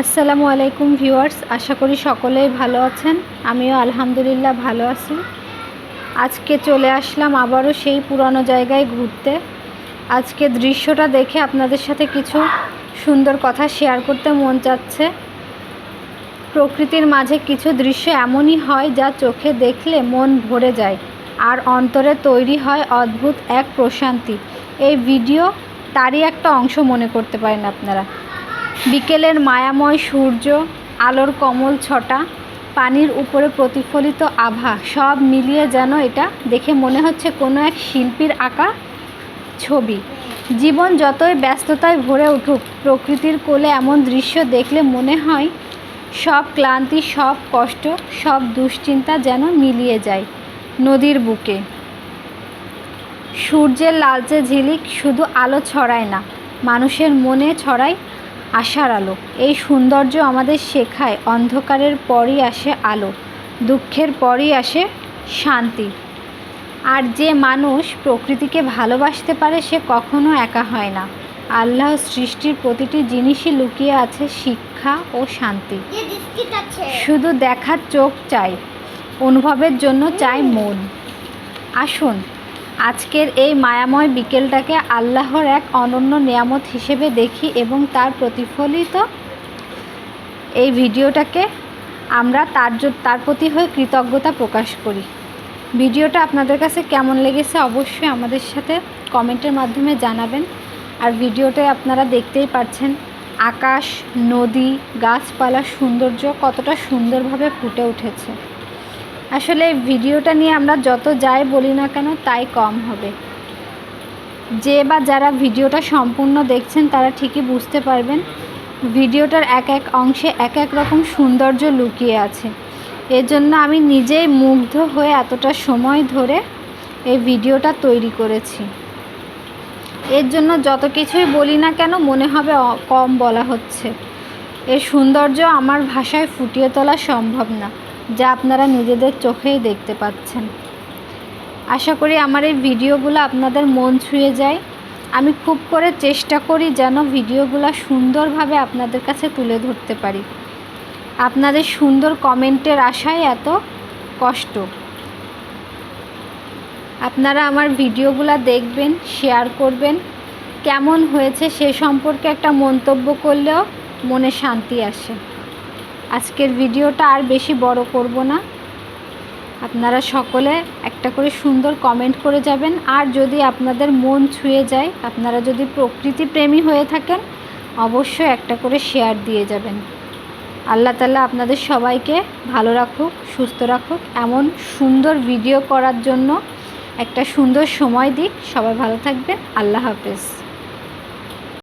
আসসালামু আলাইকুম ভিউয়ার্স, আশা করি সকলেই ভালো আছেন। আমিও আলহামদুলিল্লাহ ভালো আছি। আজকে চলে আসলাম আবারও সেই পুরানো জায়গায় ঘুরতে। আজকে দৃশ্যটা দেখে আপনাদের সাথে কিছু সুন্দর কথা শেয়ার করতে মন চাচ্ছে। প্রকৃতির মাঝে কিছু দৃশ্য এমনই হয় যা চোখে দেখলে মন ভরে যায় আর অন্তরে তৈরি হয় অদ্ভুত এক প্রশান্তি। এই ভিডিও তারই একটা অংশ মনে করতে পারেন আপনারা। বিকেলের মায়াময় সূর্য, আলোর কমল ছটা, পানির উপরে প্রতিফলিত আভা, সব মিলিয়ে যেন এটা দেখে মনে হচ্ছে কোনো এক শিল্পীর আঁকা ছবি। জীবন যতই ব্যস্ততায় ভরে উঠুক, প্রকৃতির কোলে এমন দৃশ্য দেখলে মনে হয় সব ক্লান্তি, সব কষ্ট, সব দুশ্চিন্তা যেন মিলিয়ে যায়। নদীর বুকে সূর্যের লালচে ঝিলিক শুধু আলো ছড়ায় না, মানুষের মনে ছড়ায় আশার আলো। এই সৌন্দর্য আমাদের শেখায় অন্ধকারের পরই আসে আলো, দুঃখের পরই আসে শান্তি। আর যে মানুষ প্রকৃতিকে ভালোবাসতে পারে সে কখনো একা হয় না। আল্লাহ সৃষ্টির প্রতিটি জিনিসই লুকিয়ে আছে শিক্ষা ও শান্তি। শুধু দেখার চোখ চাই, অনুভবের জন্য চাই মন। আসুন আজকের এই মায়াময় বিকেলটাকে আল্লাহর এক অনন্য নিয়ামত হিসেবে দেখি এবং তার প্রতিফলিত এই ভিডিওটাকে আমরা তার প্রতি হয়ে কৃতজ্ঞতা প্রকাশ করি। ভিডিওটা আপনাদের কাছে কেমন লেগেছে অবশ্যই আমাদের সাথে কমেন্টের মাধ্যমে জানাবেন। আর ভিডিওতে আপনারা দেখতেই পাচ্ছেন আকাশ, নদী, গাছপালার সৌন্দর্য কতটা সুন্দরভাবে ফুটে উঠেছে। আসলে এই ভিডিওটা নিয়ে আমরা যত যাই বলি না কেন তাই কম হবে। যে বা যারা ভিডিওটা সম্পূর্ণ দেখছেন তারা ঠিকই বুঝতে পারবেন ভিডিওটার এক এক অংশে এক এক রকম সৌন্দর্য লুকিয়ে আছে। এজন্য আমি নিজেই মুগ্ধ হয়ে এতটা সময় ধরে এই ভিডিওটা তৈরি করেছি। এর জন্য যত কিছুই বলি না কেন মনে হবে কম বলা হচ্ছে। এর সৌন্দর্য আমার ভাষায় ফুটিয়ে তোলা সম্ভব না, যা আপনারা নিজেদের চোখেই দেখতে পাচ্ছেন। আশা করি আমার এই ভিডিওগুলো আপনাদের মন ছুঁয়ে যায়। আমি খুব করে চেষ্টা করি যেন ভিডিওগুলো সুন্দরভাবে আপনাদের কাছে তুলে ধরতে পারি। আপনাদের সুন্দর কমেন্টের আশায় এত কষ্ট। আপনারা আমার ভিডিওগুলো দেখবেন, শেয়ার করবেন, কেমন হয়েছে সে সম্পর্কে একটা মন্তব্য করলেও মনে শান্তি আসে। আজকের ভিডিওটা আর বেশি বড় করব না। আপনারা সকলে একটা করে সুন্দর কমেন্ট করে যাবেন। আর যদি আপনাদের মন ছুঁয়ে যায়, আপনারা যদি প্রকৃতি প্রেমী হয়ে থাকেন, অবশ্যই একটা করে শেয়ার দিয়ে যাবেন। আল্লাহ তাআলা আপনাদের সবাইকে ভালো রাখুক, সুস্থ রাখুক, এমন সুন্দর ভিডিও করার জন্য একটা সুন্দর সময় দিক। সবাই ভালো থাকবেন। আল্লাহ হাফেজ।